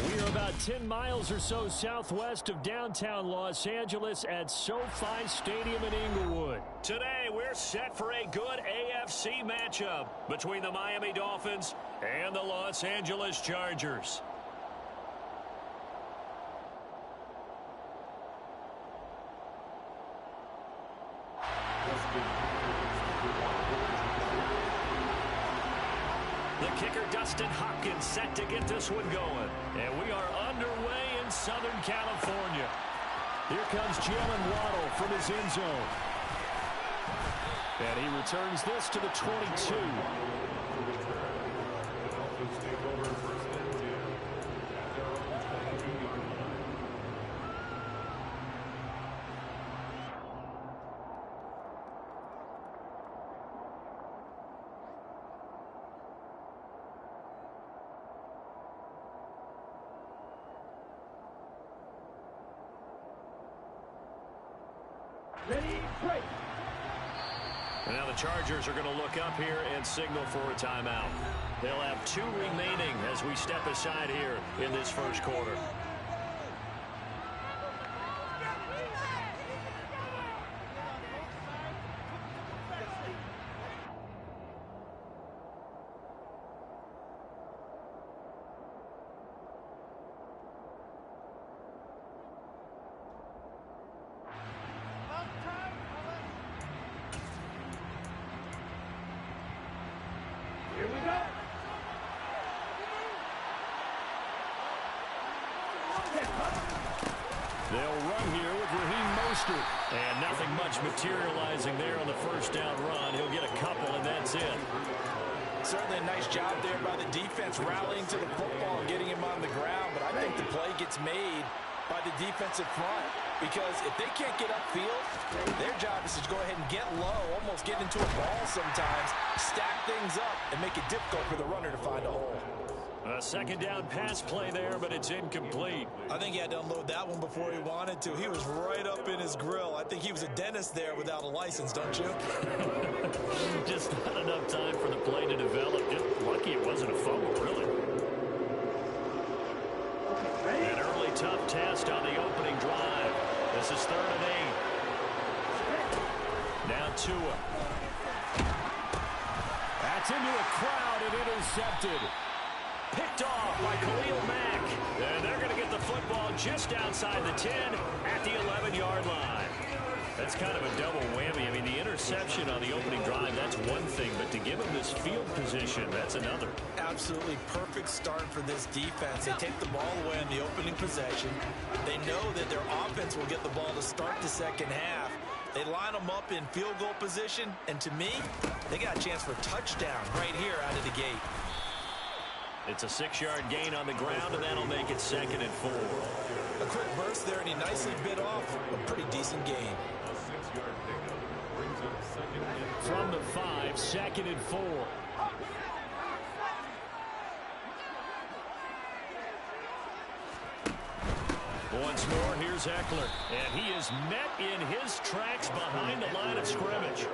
We are about 10 miles or so southwest of downtown Los Angeles at SoFi Stadium in Inglewood. Today, we're set for a good AFC matchup between the Miami Dolphins and the Los Angeles Chargers. The kicker, Dustin Hopkins, set to get this one going. And we are underway in Southern California. Here comes Jalen Waddle from his end zone. And he returns this to the 22. Ready, break. And now the Chargers are going to look up here and signal for a timeout. They'll have 2 remaining as we step aside here in this first quarter. Here we go. They'll run here with Raheem Mostert. And nothing much materializing there on the first down run. He'll get a couple, and that's it. Certainly a nice job there by the defense rallying to the football and getting him on the ground. But I think the play gets made by the defensive front. Because if they can't get upfield, their job is to go ahead and get low, almost get into a ball sometimes, stack things up, and make it difficult for the runner to find a hole. A second down pass play there, but it's incomplete. I think he had to unload that one before he wanted to. He was right up in his grill. I think he was a dentist there without a license, don't you? Just not enough time for the play to develop. Just lucky it wasn't a fumble, really. An early tough test on the opening drive. This is 3rd and 8. Now Tua. That's into a crowd and intercepted. Picked off by Khalil Mack. And they're going to get the football just outside the 10 at the 11-yard line. That's kind of a double whammy. I mean, the interception on the opening drive, that's one thing. But to give him this field position, that's another. Absolutely perfect start for this defense. They take the ball away on the opening possession. They know that their offense will get the ball to start the second half. They line them up in field goal position. And to me, they got a chance for a touchdown right here out of the gate. It's a 6-yard gain on the ground, and that'll make it 2nd and 4. A quick burst there, and he nicely bit off a pretty decent gain. From the 5, 2nd and 4. Once more, here's Eckler. And he is met in his tracks behind the line of scrimmage.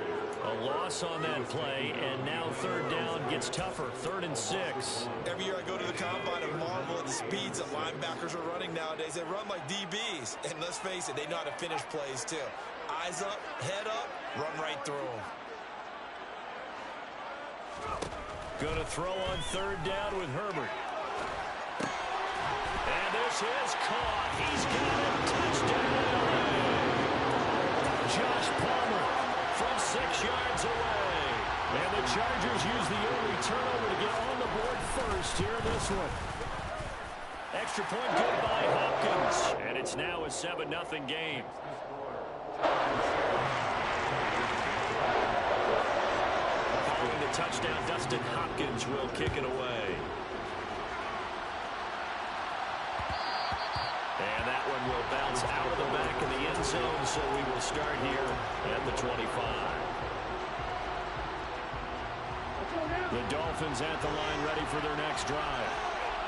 A loss on that play, and now 3rd down gets tougher. 3rd and 6. Every year I go to the combine and marvel at the speeds that linebackers are running nowadays. They run like DBs. And let's face it, they know how to finish plays too. Eyes up, head up, run right through them. Going to throw on 3rd down with Herbert. And this is caught. He's got it. Touchdown. Josh Palmer from 6 yards away. And the Chargers use the early turnover to get on the board first here in this one. Extra point good by Hopkins. And it's now a 7-0 game. Following the touchdown, Dustin Hopkins will kick it away. And that one will bounce out of the back of the end zone, so we will start here at the 25. The Dolphins at the line ready for their next drive.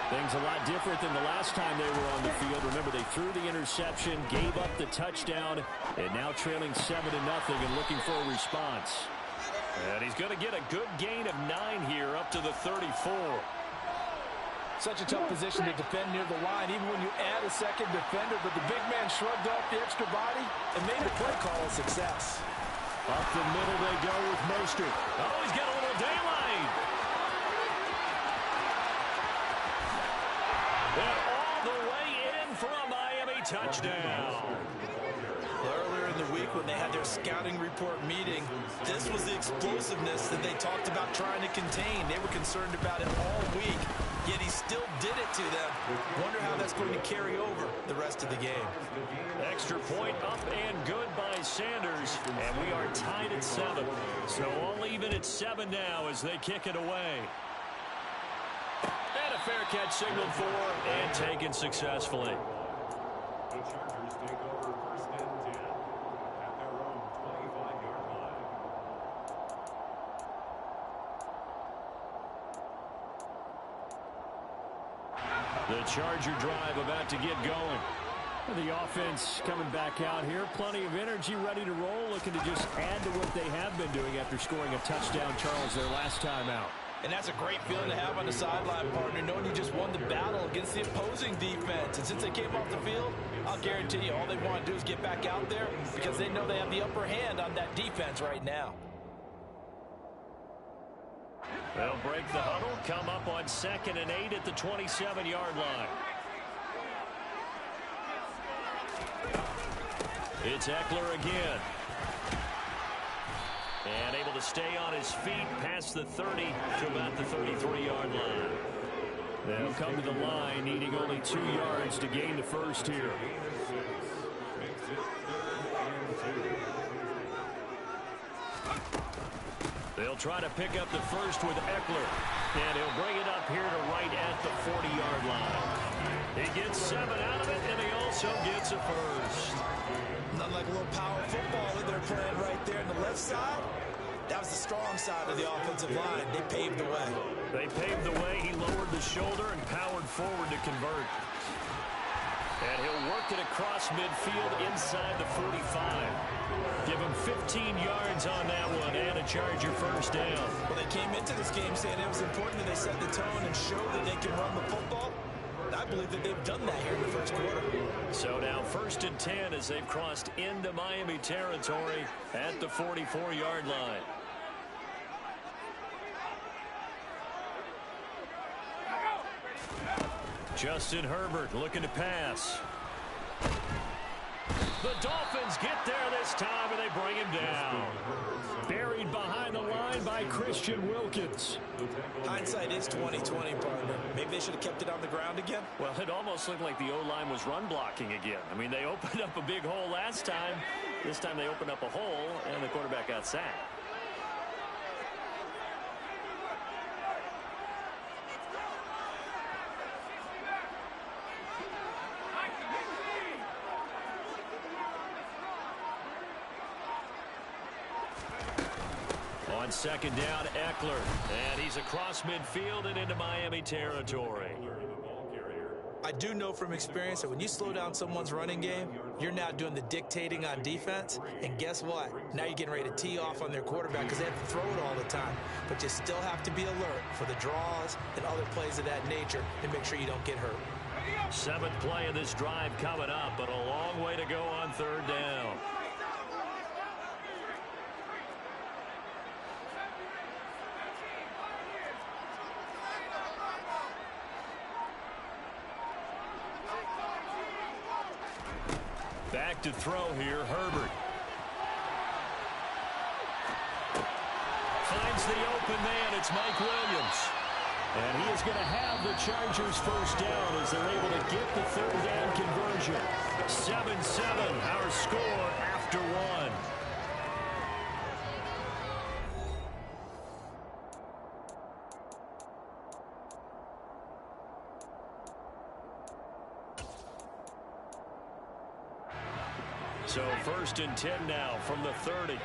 Things a lot different than the last time they were on the field. Remember, they threw the interception, gave up the touchdown, and now trailing 7-0 and looking for a response. And he's going to get a good gain of 9 here up to the 34. Such a tough position to defend near the line, even when you add a second defender. But the big man shrugged off the extra body and made the play call a success. Up the middle they go with Mostert. Oh, he's got a little daylight. And all the way in for a Miami touchdown. Earlier in the week when they had their scouting report meeting, this was the explosiveness that they talked about trying to contain. They were concerned about it all week, yet he still did it to them. Wonder how that's going to carry over the rest of the game. Extra point up and good by Sanders, and we are tied at 7. So all even at 7 now as they kick it away. And a fair catch signaled for and taken successfully. The Chargers take over 1st and 10 at their own 25-yard line. The Charger drive about to get going. The offense coming back out here. Plenty of energy, ready to roll, looking to just add to what they have been doing after scoring a touchdown, Charles, their last time out. And that's a great feeling to have on the sideline, partner, knowing you just won the battle against the opposing defense. And since they came off the field, I'll guarantee you all they want to do is get back out there because they know they have the upper hand on that defense right now. They'll break the huddle, come up on 2nd and 8 at the 27-yard line. It's Eckler again. And able to stay on his feet past the 30 to about the 33-yard line. They'll come to the line, needing only 2 yards to gain the first here. They'll try to pick up the first with Eckler. And he'll bring it up here to right at the 40-yard line. He gets 7 out of it, and he also gets a first. Nothing like a little power football that they're playing right there on the left side. That was the strong side of the offensive line. They paved the way. They paved the way. He lowered the shoulder and powered forward to convert. And he'll work it across midfield inside the 45. Give him 15 yards on that one and a Charger first down. Well, they came into this game saying it was important that they set the tone and show that they can run the football. I believe that they've done that here in the first quarter. So now 1st and 10 as they've crossed into Miami territory at the 44-yard line. Justin Herbert looking to pass. The Dolphins get there this time, and they bring him down. Buried behind the line by Christian Wilkins. Hindsight is 20/20, partner. Maybe they should have kept it on the ground again. Well, it almost looked like the O-line was run blocking again. I mean, they opened up a big hole last time. This time they opened up a hole, and the quarterback got sacked. On 2nd down, Eckler. And he's across midfield and into Miami territory. I do know from experience that when you slow down someone's running game, you're now doing the dictating on defense. And guess what? Now you're getting ready to tee off on their quarterback because they have to throw it all the time. But you still have to be alert for the draws and other plays of that nature to make sure you don't get hurt. 7th play of this drive coming up, but a long way to go on 3rd down. Back to throw here, Herbert. Finds the open man, it's Mike Williams. And he is going to have the Chargers first down as they're able to get the 3rd down conversion. 7-7, our score after 1. So 1st and 10 now from the 30.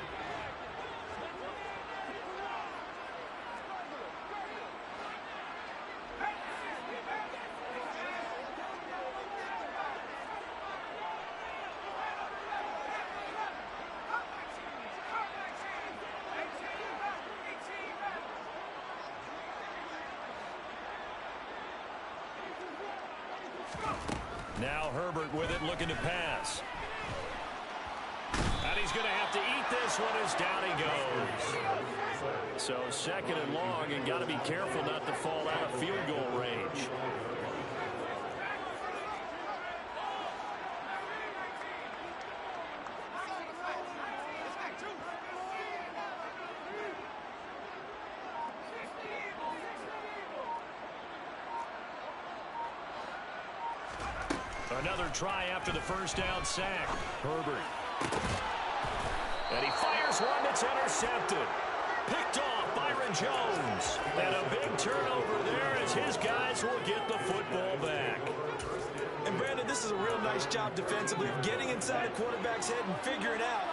Now Herbert with it, looking to pass. And he's going to have to eat this one as down he goes. So second and long, and got to be careful not to fall out of field goal range. Another try after the first down sack. Herbert. And he fires one that's intercepted. Picked off Byron Jones. And a big turnover there as his guys will get the football back. And Brandon, this is a real nice job defensively of getting inside a quarterback's head and figuring out,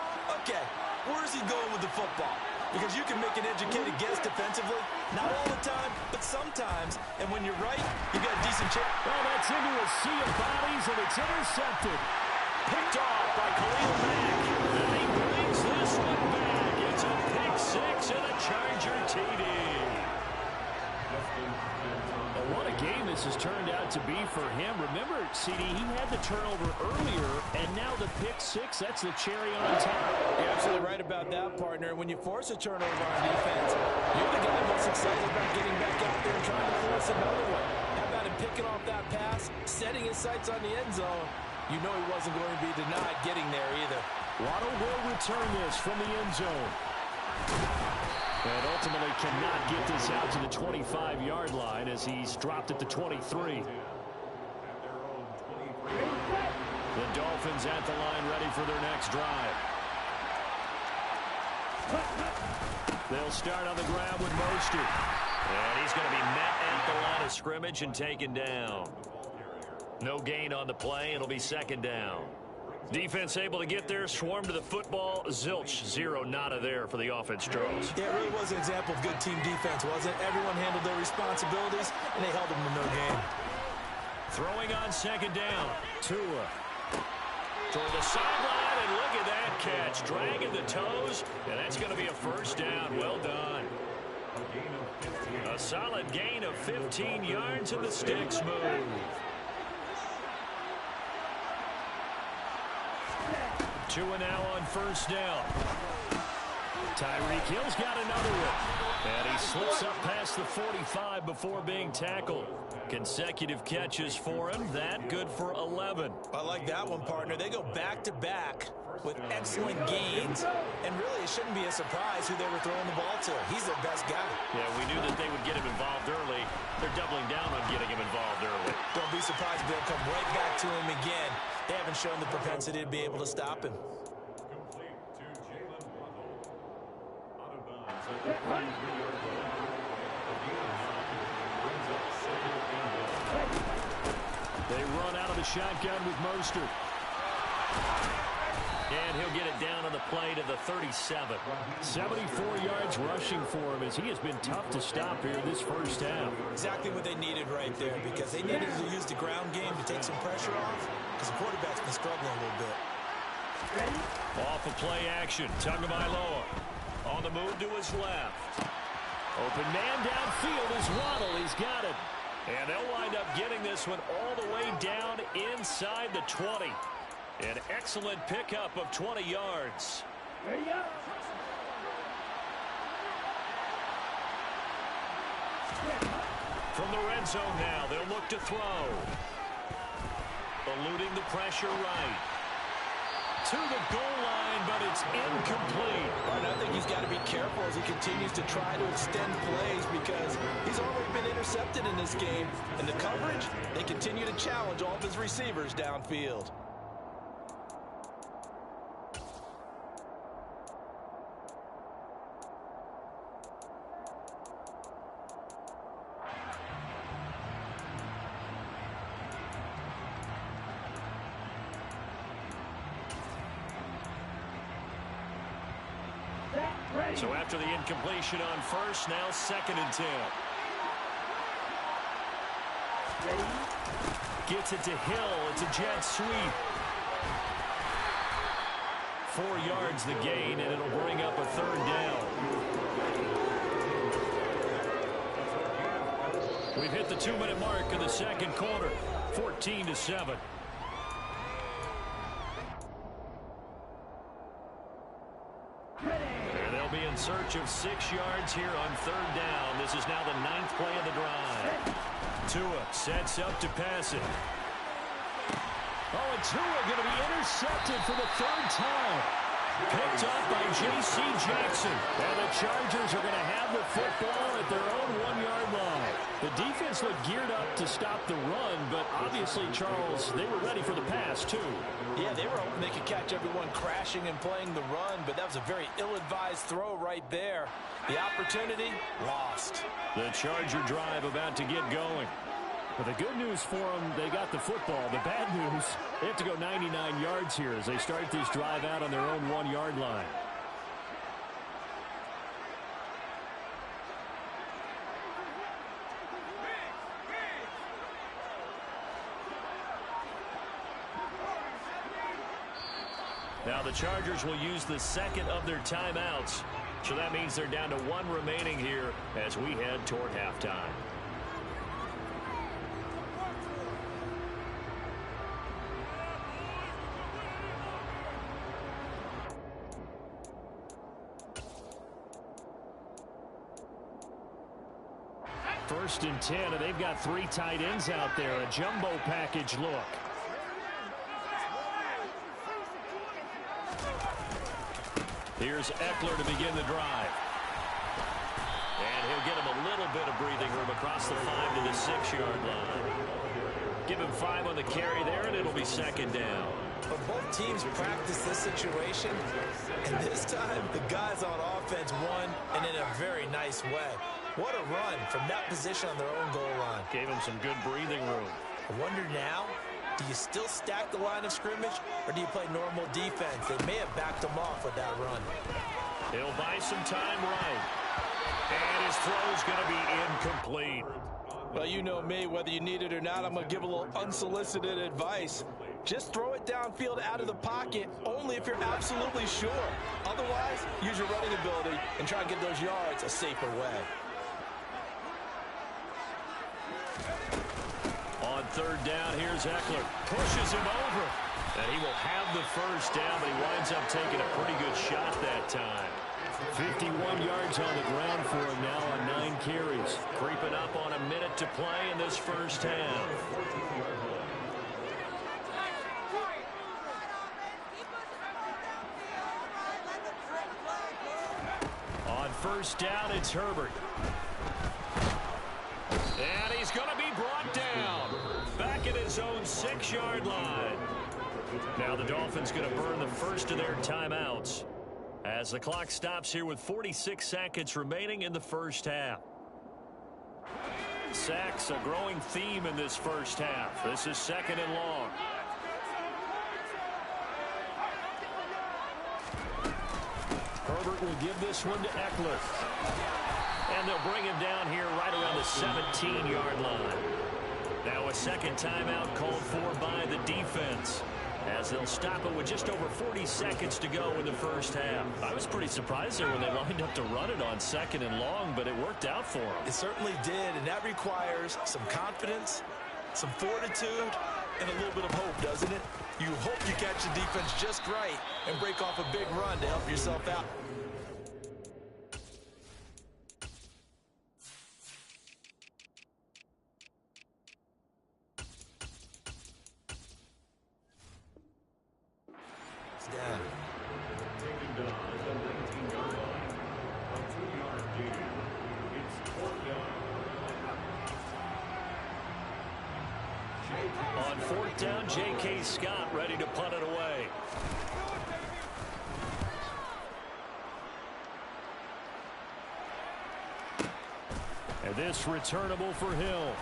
okay, where's he going with the football? Because you can make an educated guess defensively. Not all the time, but sometimes. And when you're right, you got a decent chance. Well, that's into a sea of bodies, and it's intercepted. Picked off by Khalil Mack. And he brings this one back. It's a pick six and a Charger TD. Well, what a game this has turned out to be for him. Remember, CD, he had the turnover earlier, and now the pick six, that's the cherry on top. You're absolutely right about that, partner. When you force a turnover on defense, you're the guy most excited about getting back out there and trying to force another one. How about him picking off that pass, setting his sights on the end zone? You know he wasn't going to be denied getting there either. Waddle will return this from the end zone. And ultimately cannot get this out to the 25-yard line as he's dropped at the 23. The Dolphins at the line ready for their next drive. They'll start on the ground with Mostert. And he's going to be met at the line of scrimmage and taken down. No gain on the play. It'll be second down. Defense able to get there, swarm to the football. Zilch, zero, nada there for the offense draws. Yeah, it really was an example of good team defense, wasn't it? Everyone handled their responsibilities, and they held them to no gain. Throwing on second down. Tua. Toward the sideline, and look at that catch. Dragging the toes, and that's going to be a first down. Well done. A solid gain of 15 yards, and the sticks move. Tua now on first down. Tyreek Hill's got another one. And he slips up past the 45 before being tackled. Consecutive catches for him. That good for 11. I like that one, partner. They go back-to-back with excellent gains. And really, it shouldn't be a surprise who they were throwing the ball to. He's their best guy. Yeah, we knew that they would get him involved early. They're doubling down on getting him involved early. Don't be surprised if they'll come right back to him again. They haven't shown the propensity to be able to stop him. They run out of the shotgun with Mostert. And he'll get it down on the play to the 37. 74 yards rushing for him as he has been tough to stop here this first half. Exactly what they needed right there, because they needed to use the ground game to take some pressure off, because the quarterback's been struggling a little bit. Off of play action, Tagovailoa on the move to his left. Open man downfield is Waddle. He's got it. And they'll wind up getting this one all the way down inside the 20. An excellent pickup of 20 yards. There you go. From the red zone now, they'll look to throw. Eluding the pressure right. To the goal line, but it's incomplete. And I think he's got to be careful as he continues to try to extend plays, because he's already been intercepted in this game. And the coverage, they continue to challenge all of his receivers downfield. So after the incompletion on first, now second and 10. Gets it to Hill. It's a jet sweep. 4 yards the gain, and it'll bring up a third down. We've hit the 2-minute mark in the second quarter, 14-7. And they'll be in search of 6 yards here on 3rd down. This is now the 9th play of the drive. Tua sets up to pass it. Oh, and Tua going to be intercepted for the 3rd time. Picked up by J.C. Jackson. And the Chargers are going to have the football at their own 1-yard line. The defense looked geared up to stop the run, but obviously, Charles, they were ready for the pass, too. Yeah, they were hoping they could catch everyone crashing and playing the run, but that was a very ill-advised throw right there. The opportunity, lost. The Charger drive about to get going. But the good news for them, they got the football. The bad news, they have to go 99 yards here as they start this drive out on their own 1-yard line. Now the Chargers will use the second of their timeouts. So that means they're down to 1 remaining here as we head toward halftime. First and 10, and they've got 3 tight ends out there. A jumbo package look. Here's Eckler to begin the drive. And he'll get him a little bit of breathing room across the 5 to the 6-yard line. Give him 5 on the carry there, and it'll be 2nd down. But both teams practice this situation, and this time the guys on offense won, and in a very nice way. What a run from that position on their own goal line. Gave him some good breathing room. I wonder now, do you still stack the line of scrimmage, or do you play normal defense? They may have backed them off with that run. He'll buy some time right. And his throw's going to be incomplete. Well, you know me, whether you need it or not, I'm going to give a little unsolicited advice. Just throw it downfield out of the pocket, only if you're absolutely sure. Otherwise, use your running ability and try and get those yards a safer way. On 3rd down, here's Eckler. Pushes him over. And he will have the 1st down, but he winds up taking a pretty good shot that time. 51 yards on the ground for him now on 9 carries. Creeping up on a minute to play in this first half. On 1st down, it's Herbert. And he's going to be brought down. Back at his own 6-yard line. Now the Dolphins going to burn the first of their timeouts as the clock stops here with 46 seconds remaining in the first half. Sacks, a growing theme in this first half. This is 2nd and long. Herbert will give this one to Eckler. And they'll bring him down here right around the 17-yard line. Now a 2nd timeout called for by the defense, as they'll stop it with just over 40 seconds to go in the first half. I was pretty surprised there when they lined up to run it on 2nd and long, but it worked out for them. It certainly did, and that requires some confidence, some fortitude, and a little bit of hope, doesn't it? You hope you catch the defense just right and break off a big run to help yourself out. On 4th down, J.K. Scott ready to punt it away. And this returnable for Hill.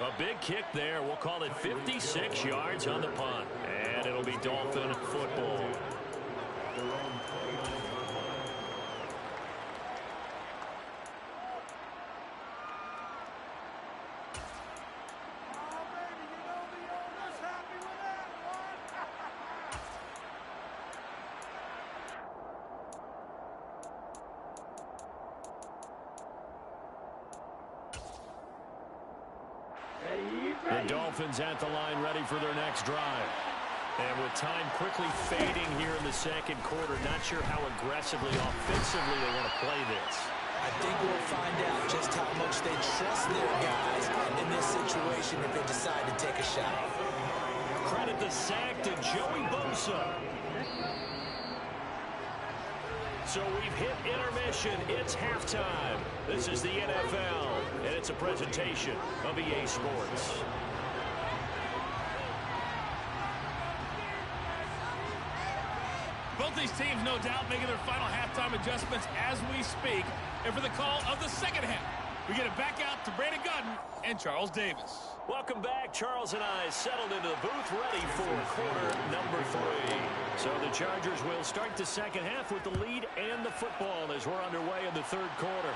A big kick there. We'll call it 56 yards on the punt. And it'll be Dolphin football. The Dolphins at the line ready for their next drive. And with time quickly fading here in the second quarter, not sure how aggressively, offensively they want to play this. I think we'll find out just how much they trust their guys in this situation if they decide to take a shot. Credit the sack to Joey Bosa. So we've hit intermission. It's halftime. This is the NFL, and it's a presentation of EA Sports. Both these teams, no doubt, making their final halftime adjustments as we speak. And for the call of the second half, we get it back out to Brandon Godden and Charles Davis. Welcome back. Charles and I settled into the booth ready for quarter number 3. So the Chargers will start the second half with the lead and the football as we're underway in the third quarter.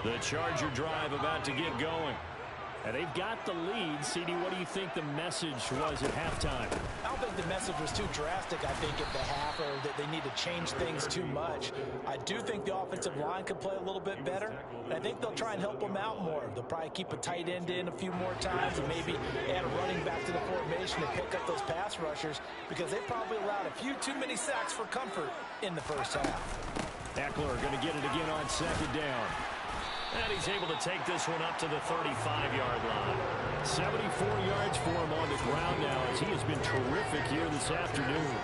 The Charger drive about to get going. And they've got the lead. CD, what do you think the message was at halftime? I don't think the message was too drastic, I think, at the half, or that they need to change things too much. I do think the offensive line could play a little bit better, and I think they'll try and help them out more. They'll probably keep a tight end in a few more times and maybe add a running back to the formation and pick up those pass rushers because they probably allowed a few too many sacks for comfort in the first half. Eckler going to get it again on second down. And he's able to take this one up to the 35-yard line. 74 yards for him on the ground now as he has been terrific here this afternoon.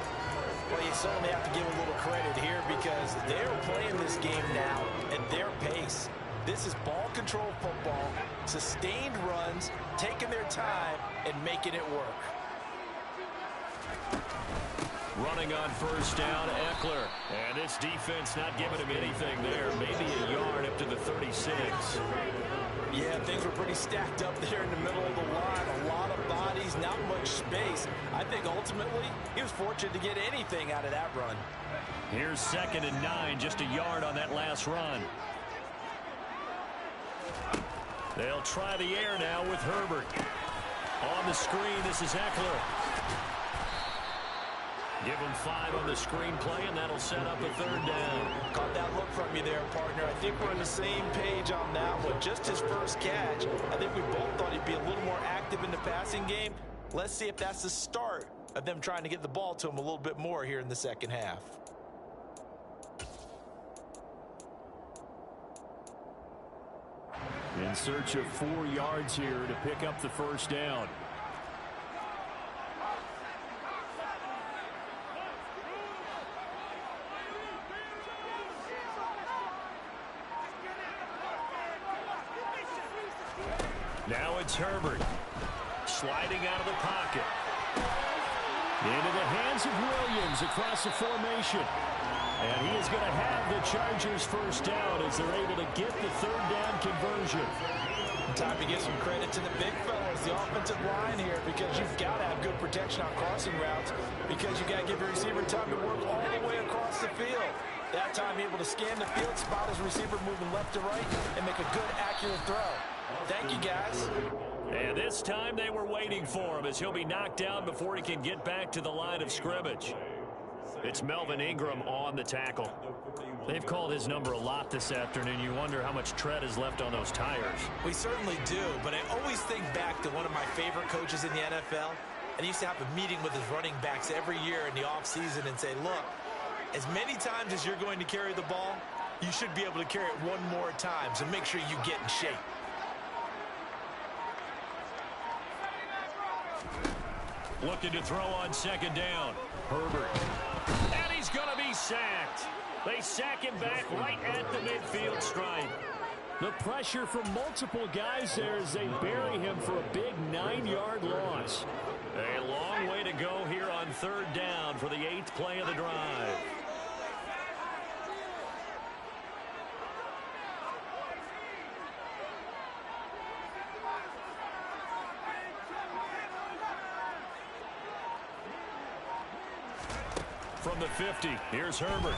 Well, you certainly have to give a little credit here because they're playing this game now at their pace. This is ball control football, sustained runs, taking their time, and making it work. Running on first down, Eckler. And this defense not giving him anything there. Maybe a yard up to the 36. Yeah, things were pretty stacked up there in the middle of the line. A lot of bodies, not much space. I think ultimately he was fortunate to get anything out of that run. Here's 2nd and 9, just a yard on that last run. They'll try the air now with Herbert. On the screen, this is Eckler. Give him 5 on the screenplay, and that'll set up a 3rd down. Caught that look from you there, partner. I think we're on the same page on that one. Just his first catch. I think we both thought he'd be a little more active in the passing game. Let's see if that's the start of them trying to get the ball to him a little bit more here in the second half. In search of 4 yards here to pick up the first down. Now it's Herbert. Sliding out of the pocket. Into the hands of Williams across the formation. And he is going to have the Chargers first down as they're able to get the 3rd down conversion. Time to give some credit to the big fellas, the offensive line here, because you've got to have good protection on crossing routes because you've got to give your receiver time to work all the way across the field. That time able to scan the field, spot his receiver moving left to right, and make a good, accurate throw. Thank you, guys. And this time they were waiting for him as he'll be knocked down before he can get back to the line of scrimmage. It's Melvin Ingram on the tackle. They've called his number a lot this afternoon. You wonder how much tread is left on those tires. We certainly do, but I always think back to one of my favorite coaches in the NFL. And he used to have a meeting with his running backs every year in the offseason and say, look, as many times as you're going to carry the ball, you should be able to carry it one more time, so make sure you get in shape. Looking to throw on 2nd down. Herbert. And he's going to be sacked. They sack him back right at the midfield stripe. The pressure from multiple guys there as they bury him for a big 9-yard loss. A long way to go here on 3rd down for the 8th play of the drive. from the 50. Here's Herbert.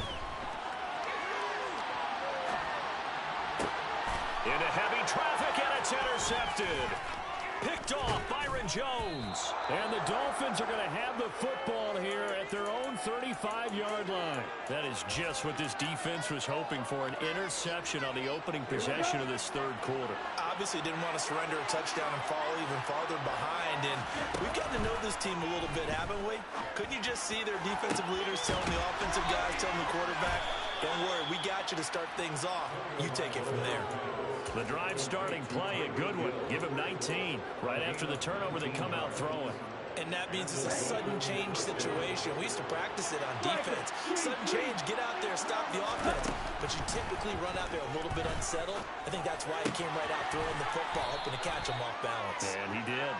Into heavy traffic, and it's intercepted. Picked off Byron Jones. And the Dolphins are going to have the football here at their own 35-yard line. That is just what this defense was hoping for, an interception on the opening possession of this third quarter. Obviously didn't want to surrender a touchdown and fall even farther behind. And we've gotten to know this team a little bit, haven't we? Couldn't you just see their defensive leaders telling the offensive guys, telling the quarterback, don't worry, we got you to start things off. You take it from there. The drive starting play, a good one. Give him 19. Right after the turnover, they come out throwing. And that means it's a sudden change situation. We used to practice it on defense. Sudden change, get out there, stop the offense. But you typically run out there a little bit unsettled. I think that's why he came right out throwing the football, hoping to catch him off balance. And he did.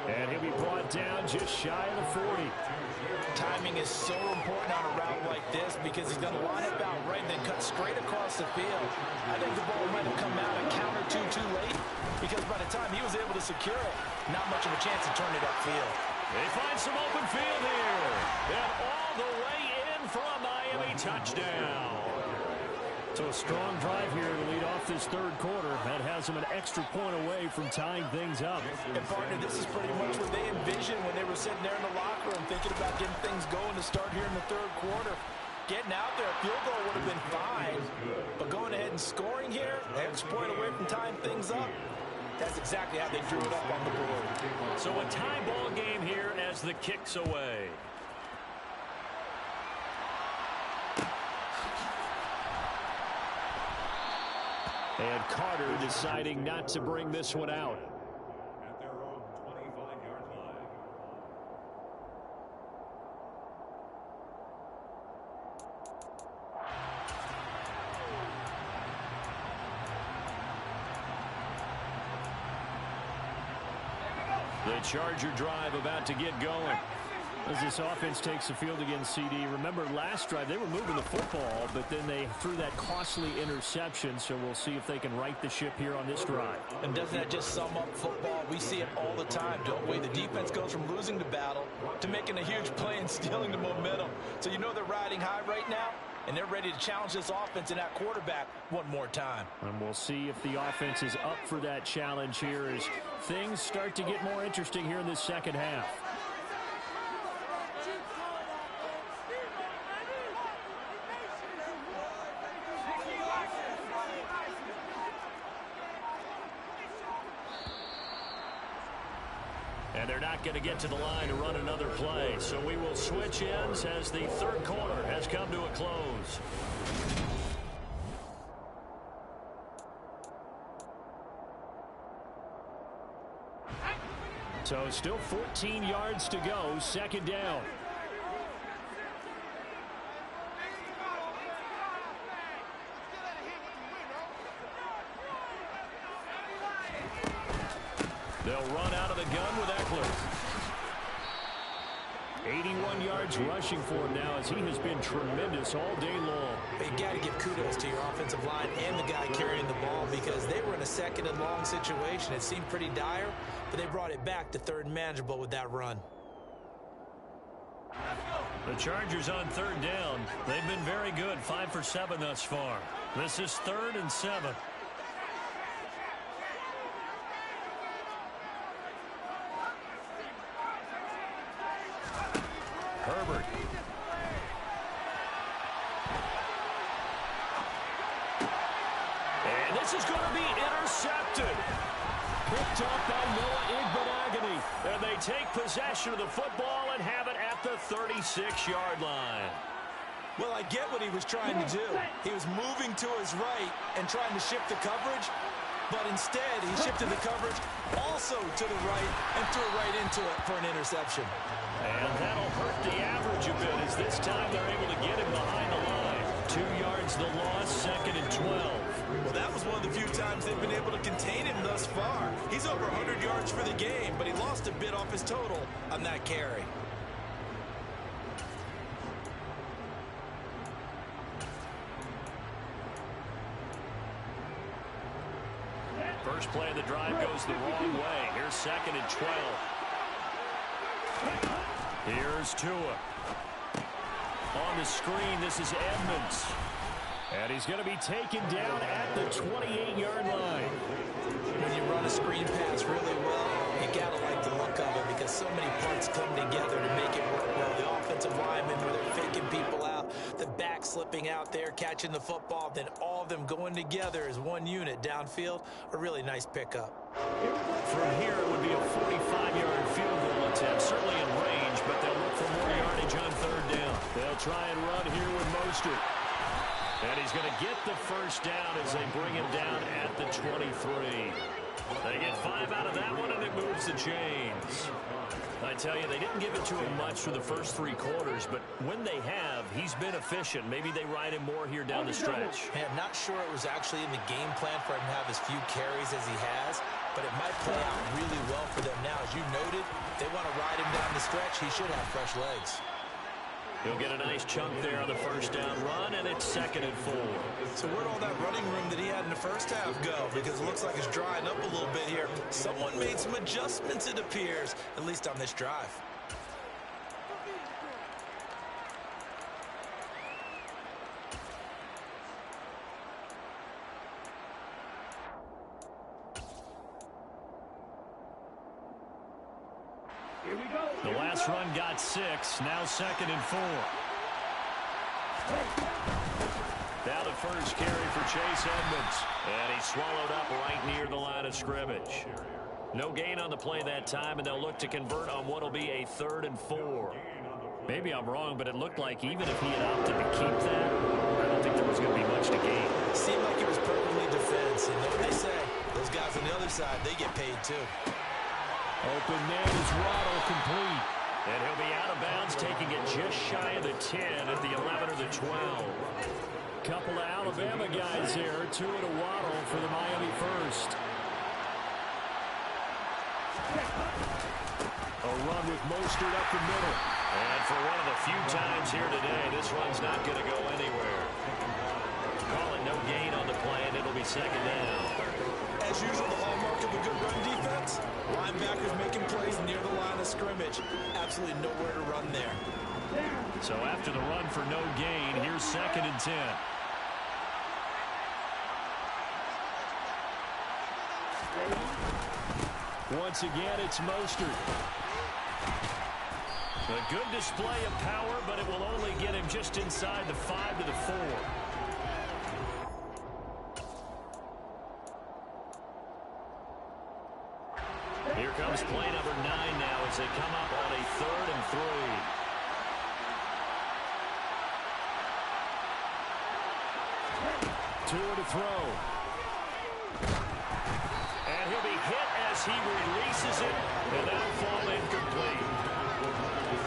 And he'll be brought down just shy of the 40. Timing is so important on a route like this because he's going to line up out right and then cut straight across the field. I think the ball might have come out a count or two too late because by the time he was able to secure it, not much of a chance to turn it upfield. They find some open field here. And all the way in for a Miami touchdown. So a strong drive here to lead off this third quarter. That has them an extra point away from tying things up. And partner, this is pretty much what they envisioned when they were sitting there in the locker room thinking about getting things going to start here in the third quarter. Getting out there, a field goal would have been fine. But going ahead and scoring here, an extra point away from tying things up, that's exactly how they drew it up on the board. So a tie ball game here as the kick's away. And Carter deciding not to bring this one out. At their own 25-yard line. The Charger drive about to get going. As this offense takes the field against CD. Remember, last drive, they were moving the football, but then they threw that costly interception, so we'll see if they can right the ship here on this drive. And doesn't that just sum up football? We see it all the time, don't we? The defense goes from losing the battle to making a huge play and stealing the momentum. So you know they're riding high right now, and they're ready to challenge this offense and that quarterback one more time. And we'll see if the offense is up for that challenge here as things start to get more interesting here in this second half. And they're not going to get to the line to run another play. So we will switch ends as the third quarter has come to a close. So still 14 yards to go, second down. They'll run out of the gun with Eckler. 81 yards rushing for him now as he has been tremendous all day long. You got to give kudos to your offensive line and the guy carrying the ball because they were in a second and long situation. It seemed pretty dire, but they brought it back to third and manageable with that run. The Chargers on third down. They've been very good, 5 for 7 thus far. This is 3rd and 7. Herbert. And this is going to be intercepted. Picked up by Noah Igbenogany. And they take possession of the football and have it at the 36-yard line. Well, I get what he was trying to do. He was moving to his right and trying to shift the coverage, but instead he shifted the coverage also to the right and threw right into it for an interception. And that'll hurt the average a bit as this time they're able to get him behind the line. 2 yards the loss, 2nd and 12. Well, that was one of the few times they've been able to contain him thus far. He's over 100 yards for the game, but he lost a bit off his total on that carry. First play of the drive goes the wrong way. Here's 2nd and 12. Here's Tua. On the screen, this is Edmonds. And he's going to be taken down at the 28-yard line. When you run a screen pass really well, you got to like the look of it because so many parts come together to make it work well. The offensive linemen, where they're faking people out, the back slipping out there, catching the football, then all of them going together as one unit downfield. A really nice pickup. From here, it would be a 45-yard field goal attempt, certainly in range, but they'll look for more yardage on third down. They'll try and run here with Mostert. And he's going to get the first down as they bring him down at the 23. They get 5 out of that one, and it moves the chains. I tell you, they didn't give it to him much for the first 3 quarters, but when they have, he's been efficient. Maybe they ride him more here down the stretch. Man, I'm not sure it was actually in the game plan for him to have as few carries as he has, but it might play out really well for them now. As you noted, they want to ride him down the stretch. He should have fresh legs. He'll get a nice chunk there on the first down run, and it's 2nd and 4. So where'd all that running room that he had in the first half go? Because it looks like it's drying up a little bit here. Someone made some adjustments, it appears, at least on this drive. Here we go. The last run got 6, now 2nd and 4. Now the first carry for Chase Edmonds. And he's swallowed up right near the line of scrimmage. No gain on the play that time, and they'll look to convert on what will be a 3rd and 4. Maybe I'm wrong, but it looked like even if he had opted to keep that, I don't think there was going to be much to gain. Seemed like it was perfectly defense. And what they say, those guys on the other side, they get paid too. Open man is Waddle complete. And he'll be out of bounds, taking it just shy of the 10 at the 11 or the 12. Couple of Alabama guys here, 2 at a Waddle for the Miami first. A run with Mostert up the middle. And for one of the few times here today, this one's not going to go anywhere. Call it no gain on the play, and it'll be 2nd down. As usual, the hallmark of a good run defense, linebackers making plays near the line of scrimmage. Absolutely nowhere to run there. So after the run for no gain, here's 2nd and 10. Once again, it's Mostert. A good display of power, but it will only get him just inside the 5 to the 4. Here comes play number 9 now as they come up on a 3rd and 3. Two to throw. And he'll be hit as he releases it, and that'll fall incomplete.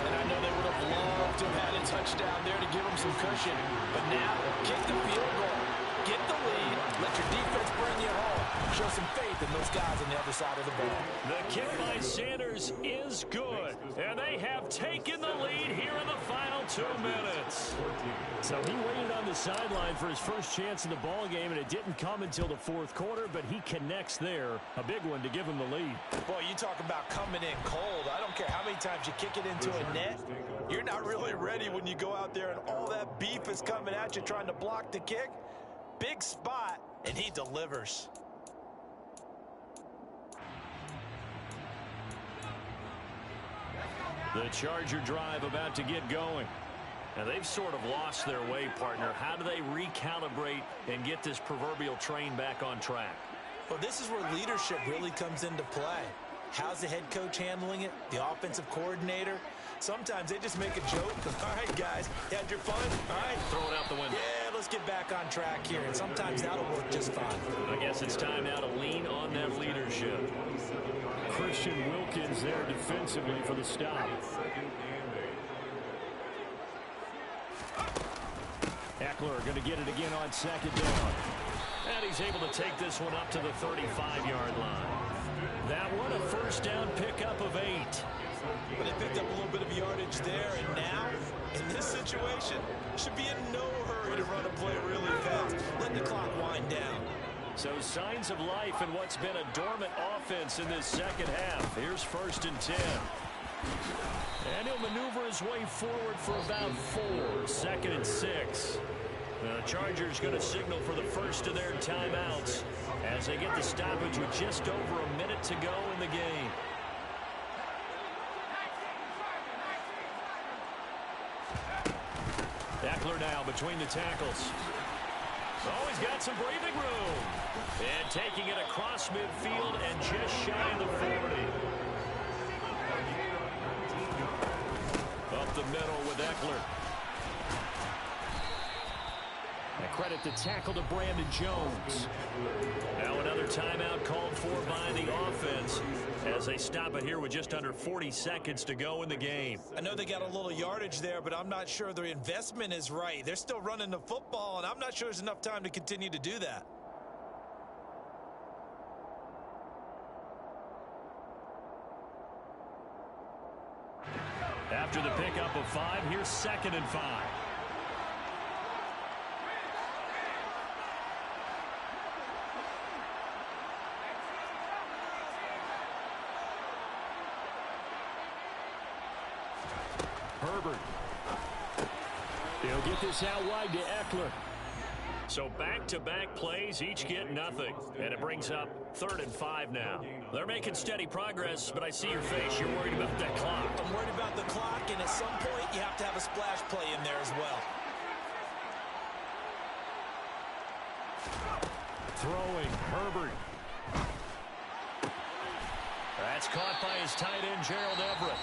And I know they would have loved to have had a touchdown there to give them some cushion. But now, kick the field goal. Get the lead. Let your defense bring you home. Show some faith in those guys on the other side of the ball. The kick by Sanders is good. And they have taken the lead here in the final 2 minutes. So he waited on the sideline for his first chance in the ball game, and it didn't come until the 4th quarter, but he connects there. A big one to give him the lead. Boy, you talk about coming in cold. I don't care how many times you kick it into a net. You're not really ready when you go out there and all that beef is coming at you trying to block the kick. Big spot, and he delivers. The Charger drive about to get going. Now, they've sort of lost their way, partner. How do they recalibrate and get this proverbial train back on track? Well, this is where leadership really comes into play. How's the head coach handling it? The offensive coordinator? Sometimes they just make a joke. All right, guys, you had your fun? All right. Throw it out the window. Yeah, let's get back on track here. And sometimes that'll work just fine. I guess it's time now to lean on that leadership. Christian Wilkins there defensively for the stop. Eckler going to get it again on 2nd down. And he's able to take this one up to the 35-yard line. That one a first down pickup of 8. But they picked up a little bit of yardage there, and now, in this situation, should be in no hurry to run a play really fast. Let the clock wind down. So signs of life in what's been a dormant offense in this second half. Here's 1st and 10. And he'll maneuver his way forward for about 4. 2nd and 6. The Chargers going to signal for the first of their timeouts as they get the stoppage with just over a minute to go in the game. Eckler now between the tackles. Oh, he's got some breathing room. And taking it across midfield and just shy of the 40. Up the middle with Eckler. And credit the tackle to Brandon Jones. Now another timeout called for by the offense as they stop it here with just under 40 seconds to go in the game. I know they got a little yardage there, but I'm not sure their investment is right. They're still running the football, and I'm not sure there's enough time to continue to do that. After the pickup of 5, here's 2nd and 5. Herbert. He'll get this out wide to Eckler. So back-to-back plays, each get nothing. And it brings up 3rd and 5 now. They're making steady progress, but I see your face. You're worried about that clock. I'm worried about the clock, and at some point you have to have a splash play in there as well. Throwing, Herbert. That's caught by his tight end, Gerald Everett.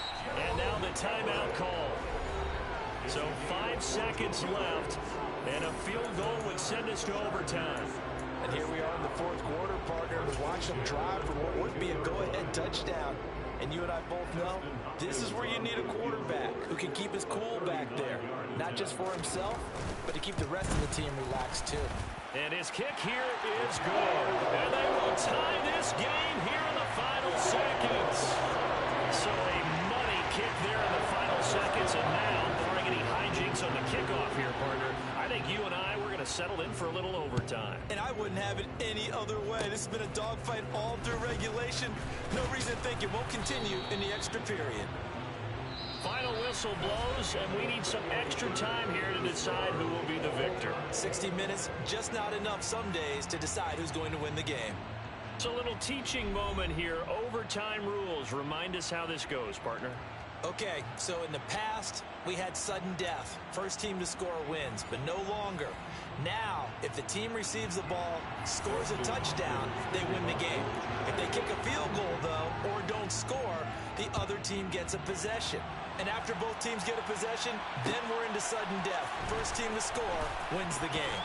And now the timeout call. So 5 seconds left, and a field goal would send us to overtime. And here we are in the 4th quarter, partner, to watch them drive for what would be a go-ahead touchdown. And you and I both know this is where you need a quarterback who can keep his cool back there. Not just for himself, but to keep the rest of the team relaxed too. And his kick here is good. And they will tie this game here in the final seconds. So a money kick there in the final seconds. And now, barring any hijinks on the kickoff here, partner, I think you and I, we're going to settle in for a little overtime. And I wouldn't have it any other way. This has been a dogfight all through regulation. No reason to think it won't continue in the extra period. Final whistle blows, and we need some extra time here to decide who will be the victor. 60 minutes, just not enough some days to decide who's going to win the game. It's a little teaching moment here. Overtime rules. Remind us how this goes, partner. Okay, so in the past, we had sudden death. First team to score wins, but no longer. Now, if the team receives the ball, scores a touchdown, they win the game. If they kick a field goal, though, or don't score, the other team gets a possession. And after both teams get a possession, then we're into sudden death. First team to score wins the game.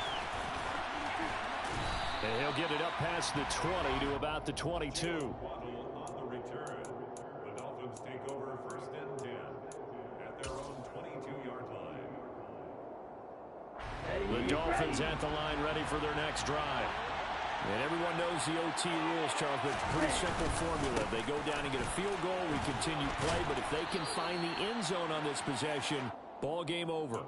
And he'll get it up past the 20 to about the 22. On the return, the Dolphins take over 1st and 10 at their own 22-yard line. The Dolphins at the line ready for their next drive. And everyone knows the OT rules, Charles, but it's a pretty simple formula. They go down and get a field goal, we continue play, but if they can find the end zone on this possession, ball game over.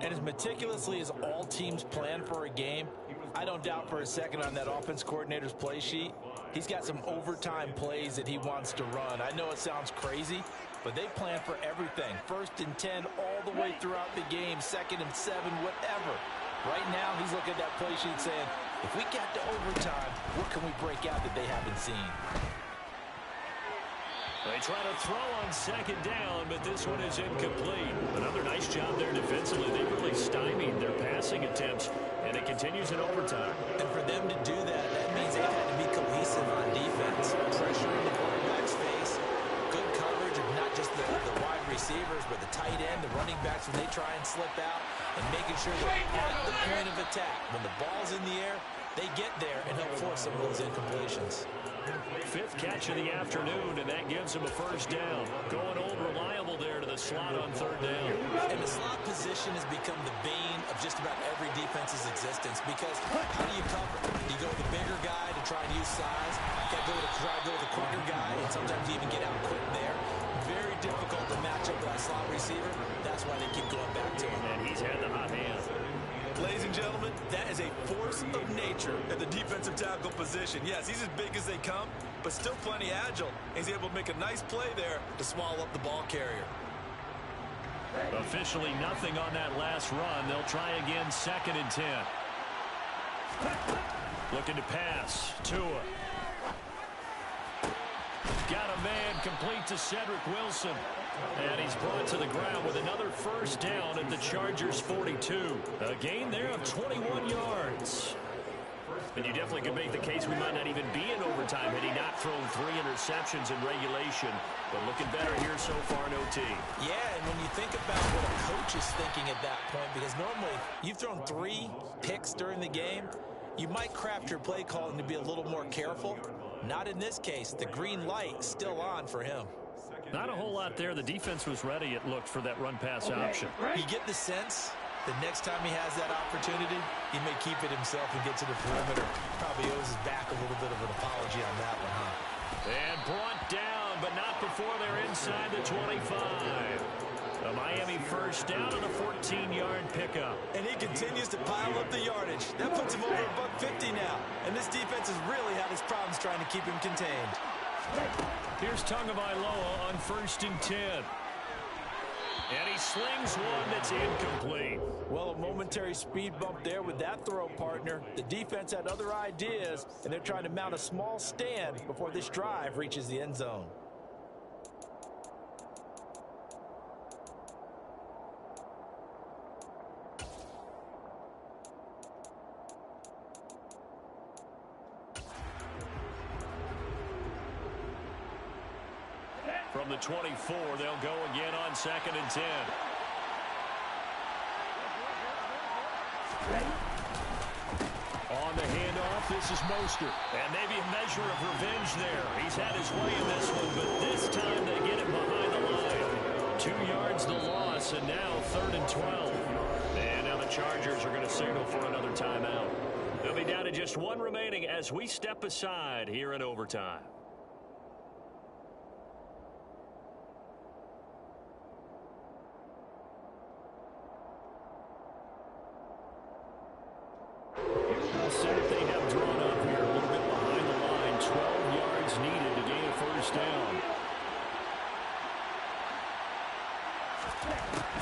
And as meticulously as all teams plan for a game, I don't doubt for a second on that offense coordinator's play sheet, he's got some overtime plays that he wants to run. I know it sounds crazy, but they plan for everything. 1st and 10 all the way throughout the game, 2nd and 7, whatever. Right now, he's looking at that play sheet saying, if we get to overtime, what can we break out that they haven't seen? They try to throw on 2nd down, but this one is incomplete. Another nice job there defensively. They really stymied their passing attempts, and it continues in overtime. And for them to do that, that means they've had to be cohesive on defense. Pressure in the quarterback's face, good coverage of not just the wide receivers, but the tight end, the running backs when they try and slip out, and making sure they're at the point of attack. When the ball's in the air, they get there and help force some of those incompletions. 5th catch of the afternoon, and that gives him a 1st down. Going old reliable there to the slot on 3rd down. And the slot position has become the bane of just about every defense's existence because how do you cover? You go with the bigger guy to try and use size. You got to try to go with the quicker guy, and sometimes you even get out quick there. Very difficult to match up with that slot receiver. That's why they keep going back to him. And he's had the hot hand. Ladies and gentlemen, that is a force of nature at the defensive tackle position. Yes, he's as big as they come, but still plenty agile. He's able to make a nice play there to swallow up the ball carrier. Officially nothing on that last run. They'll try again, 2nd and 10. Looking to pass. Tua. Got a man complete to Cedric Wilson. And he's brought to the ground with another first down at the Chargers' 42. A gain there of 21 yards. And you definitely could make the case we might not even be in overtime had he not thrown 3 interceptions in regulation. But looking better here so far in OT. Yeah, and when you think about what a coach is thinking at that point, because normally you've thrown 3 picks during the game, you might craft your play calling to be a little more careful. Not in this case. The green light still on for him. Not a whole lot there. The defense was ready, it looked, for that run-pass option. You get the sense the next time he has that opportunity, he may keep it himself and get to the perimeter. Probably owes his back a little bit of an apology on that one, huh? And brought down, but not before they're inside the 25. A Miami first down and a 14-yard pickup. And he continues to pile up the yardage. That puts him over $150 now. And this defense has really had its problems trying to keep him contained. Here's Tagovailoa on 1st and 10. And he slings one that's incomplete. Well, a momentary speed bump there with that throw, partner. The defense had other ideas, and they're trying to mount a small stand before this drive reaches the end zone. From the 24, they'll go again on 2nd and 10. On the handoff, this is Mostert. And maybe a measure of revenge there. He's had his way in this one, but this time they get him behind the line. 2 yards the loss, and now 3rd and 12. And now the Chargers are going to signal for another timeout. They'll be down to just 1 remaining as we step aside here in overtime. Set they have drawn up here a little bit behind the line. 12 yards needed to gain a first down.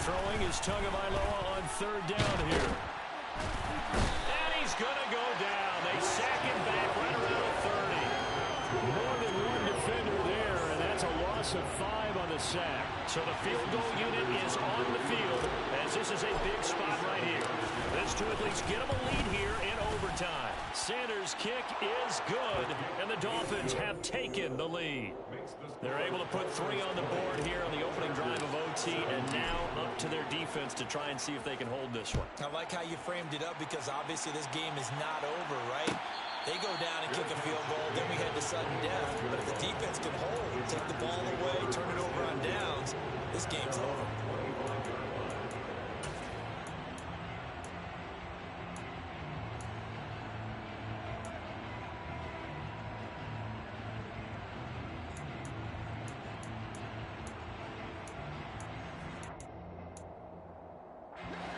Throwing is Tagovailoa on 3rd down here. And he's going to go down. They sack him back right around the 30. More than one defender there, and that's a loss of 5 on the sack. So the field goal unit is on the field as this is a big spot right here. This to at least get them a lead here in overtime. Sanders' kick is good, and the Dolphins have taken the lead. They're able to put 3 on the board here on the opening drive of OT, and now up to their defense to try and see if they can hold this one. I like how you framed it up because obviously this game is not over, right? They go down and kick a field goal, then we head to sudden death. But if the defense can hold, take the ball away, turn it over on downs, this game's over.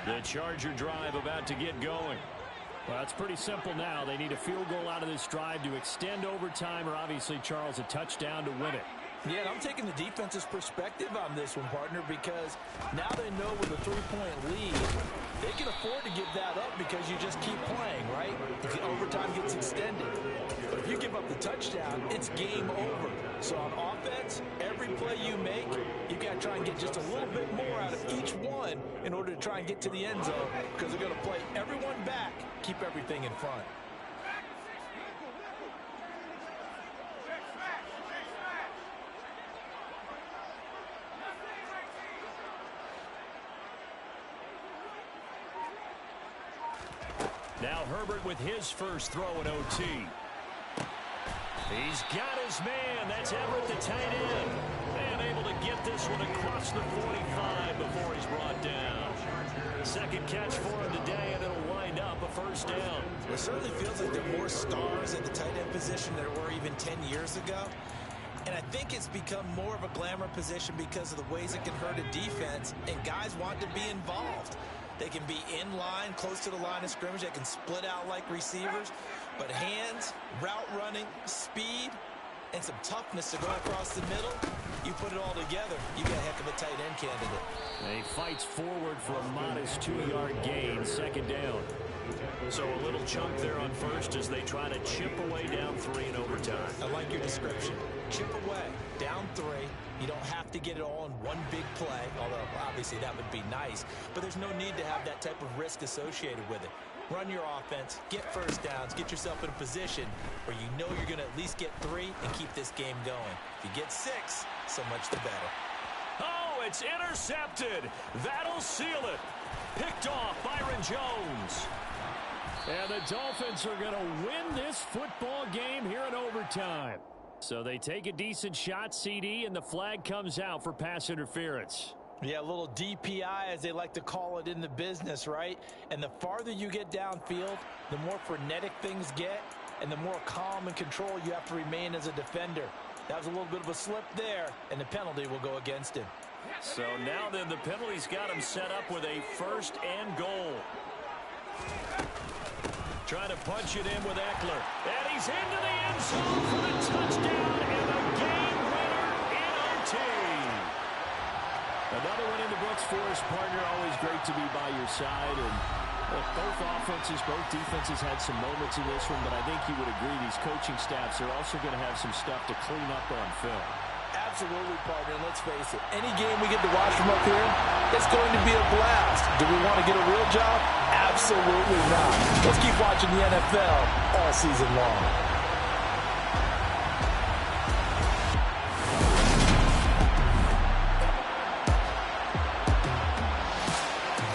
The Charger drive about to get going. Well, it's pretty simple now. They need a field goal out of this drive to extend overtime, or obviously, Charles, a touchdown to win it. Yeah, and I'm taking the defense's perspective on this one, partner, because now they know with a 3-point lead, they can afford to give that up because you just keep playing, right? If the overtime gets extended. But if you give up the touchdown, it's game over. So on offense, every play you make, you got to try and get just a little bit more out of each one in order to try and get to the end zone because they're going to play everyone back, keep everything in front. Now Herbert with his first throw in OT. He's got his man. That's Everett, the tight end. And able to get this one across the 45 before he's brought down. Second catch for him today, and it'll wind up a first down. It certainly feels like there are more stars at the tight end position than there were even 10 years ago. And I think it's become more of a glamour position because of the ways it can hurt a defense, and guys want to be involved. They can be in line, close to the line of scrimmage. They can split out like receivers. But hands, route running, speed, and some toughness to go across the middle. You put it all together, you got a heck of a tight end candidate. He fights forward for a modest 2-yard gain, second down. So a little chunk there on first as they try to chip away down 3 in overtime. I like your description. Chip away, down 3. You don't have to get it all in one big play, although obviously that would be nice. But there's no need to have that type of risk associated with it. Run your offense, get first downs, get yourself in a position where you know you're going to at least get 3 and keep this game going. If you get 6, so much the better. Oh, it's intercepted. That'll seal it. Picked off Byron Jones. And the Dolphins are going to win this football game here in overtime. So they take a decent shot, CD, and the flag comes out for pass interference. Yeah, a little DPI, as they like to call it in the business, right? And the farther you get downfield, the more frenetic things get, and the more calm and control you have to remain as a defender. That was a little bit of a slip there, and the penalty will go against him. So now then, the penalty's got him set up with a 1st and goal. Trying to punch it in with Eckler. And he's into the end zone for the touchdown and a game winner in OT. Another one in the books for his partner. Always great to be by your side. And look, both offenses, both defenses had some moments in this one, but I think you would agree these coaching staffs are also going to have some stuff to clean up on film. Absolutely, partner. And let's face it, any game we get to watch from up here, it's going to be a blast. Do we want to get a real job? Absolutely not. Let's keep watching the NFL all season long.